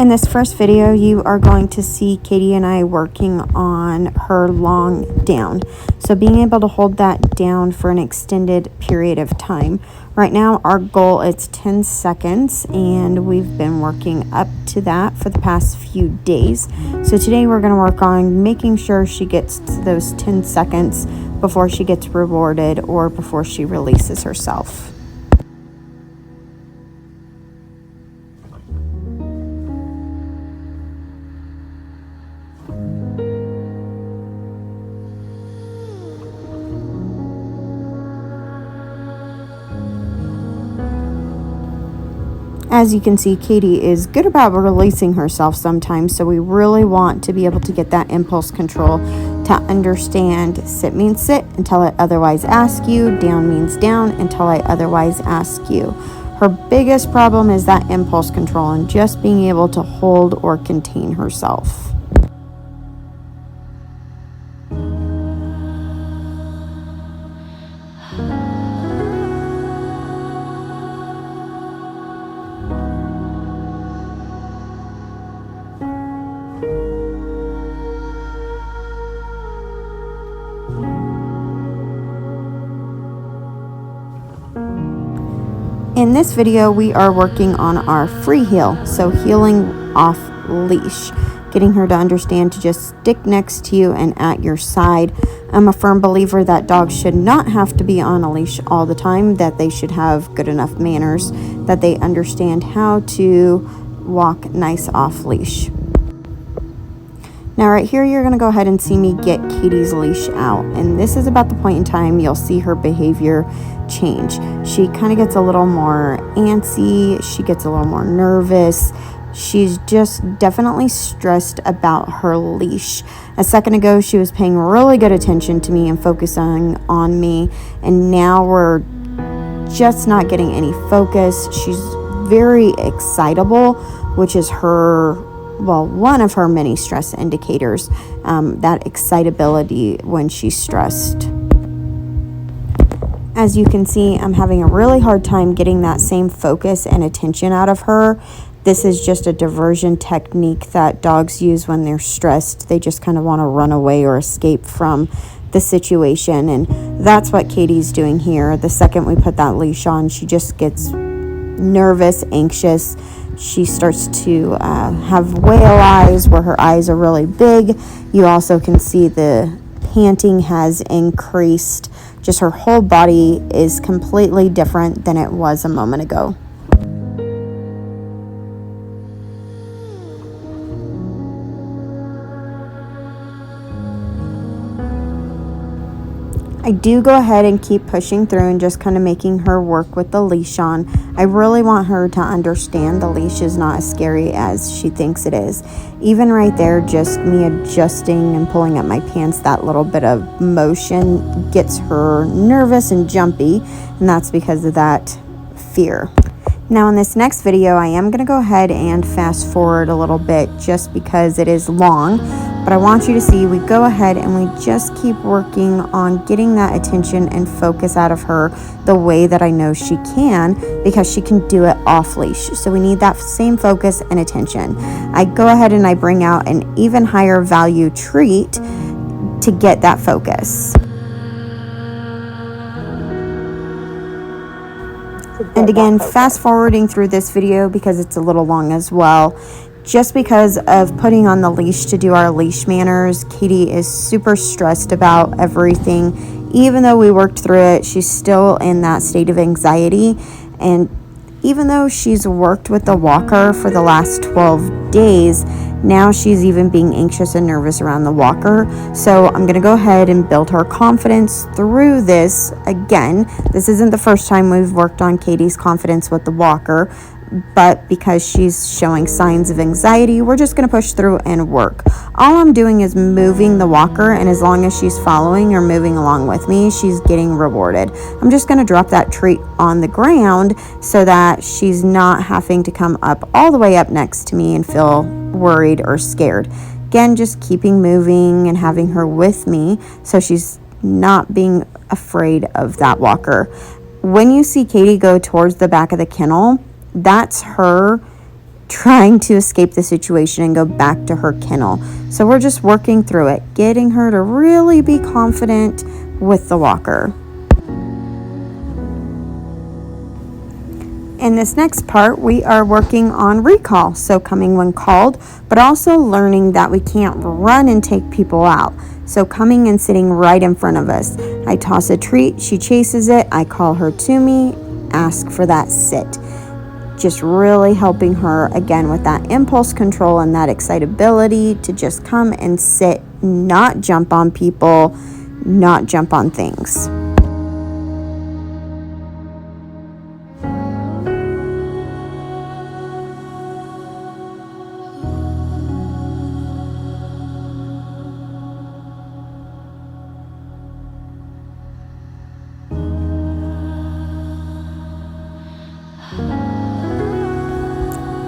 In this first video, you are going to see Katie and I working on her long down. So being able to hold that down for an extended period of time. Right now, our goal is 10 seconds, and we've been working up to that for the past few days. So today we're going to work on making sure she gets to those 10 seconds before she gets rewarded or before she releases herself. As you can see, Katie is good about releasing herself sometimes, so we really want to be able to get that impulse control to understand sit means sit until I otherwise ask you, down means down until I otherwise ask you. Her biggest problem is that impulse control and just being able to hold or contain herself. In this video, we are working on our free heel, so heeling off leash, getting her to understand to just stick next to you and at your side. I'm a firm believer that dogs should not have to be on a leash all the time, that they should have good enough manners, that they understand how to walk nice off leash. Now right here, you're going to go ahead and see me get Katie's leash out, and this is about the point in time you'll see her behavior change. She kind of gets a little more antsy, she gets a little more nervous, she's just definitely stressed about her leash. A second ago, she was paying really good attention to me and focusing on me, and now we're just not getting any focus. She's very excitable, which is one of her many stress indicators, that excitability when she's stressed. As you can see, I'm having a really hard time getting that same focus and attention out of her. This is just a diversion technique that dogs use when they're stressed. They just kind of want to run away or escape from the situation, and that's what Katie's doing here. The second we put that leash on, she just gets nervous, anxious. She starts to have whale eyes where her eyes are really big. You also can see the panting has increased. Just her whole body is completely different than it was a moment ago. I do go ahead and keep pushing through and just kind of making her work with the leash on. I really want her to understand the leash is not as scary as she thinks it is. Even right there, just me adjusting and pulling up my pants, that little bit of motion gets her nervous and jumpy, and that's because of that fear. Now in this next video, I am going to go ahead and fast forward a little bit just because it is long, but I want you to see we go ahead and we just keep working on getting that attention and focus out of her the way that I know she can, because she can do it off leash. So we need that same focus and attention. I go ahead and I bring out an even higher value treat to get that focus. And again, fast forwarding through this video because it's a little long as well. Just because of putting on the leash to do our leash manners, Katie is super stressed about everything. Even though we worked through it, she's still in that state of anxiety. And even though she's worked with the walker for the last 12 days, now she's even being anxious and nervous around the walker. So I'm going to go ahead and build her confidence through this. Again, this isn't the first time we've worked on Katie's confidence with the walker, but because she's showing signs of anxiety, we're just going to push through and work. All I'm doing is moving the walker, and as long as she's following or moving along with me, she's getting rewarded. I'm just going to drop that treat on the ground so that she's not having to come up all the way up next to me and feel worried or scared. Again, just keeping moving and having her with me so she's not being afraid of that walker. When you see Katie go towards the back of the kennel, that's her trying to escape the situation and go back to her kennel. So we're just working through it, getting her to really be confident with the walker. In this next part, we are working on recall, so coming when called, but also learning that we can't run and take people out. So coming and sitting right in front of us. I toss a treat, she chases it, I call her to me, ask for that sit. Just really helping her again with that impulse control and that excitability to just come and sit, not jump on people, not jump on things.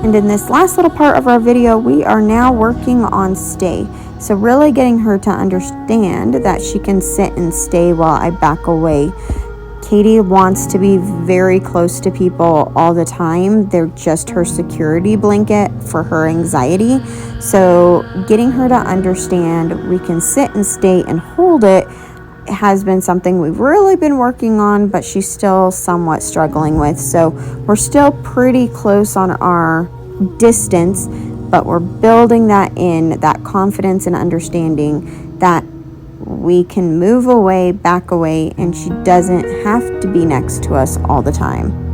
And in this last little part of our video, we are now working on stay. So really getting her to understand that she can sit and stay while I back away. Katie wants to be very close to people all the time. They're just her security blanket for her anxiety. So getting her to understand we can sit and stay and hold it has been something we've really been working on, but she's still somewhat struggling with. So we're still pretty close on our distance, but we're building that in, that confidence and understanding that we can move away, back away, and she doesn't have to be next to us all the time.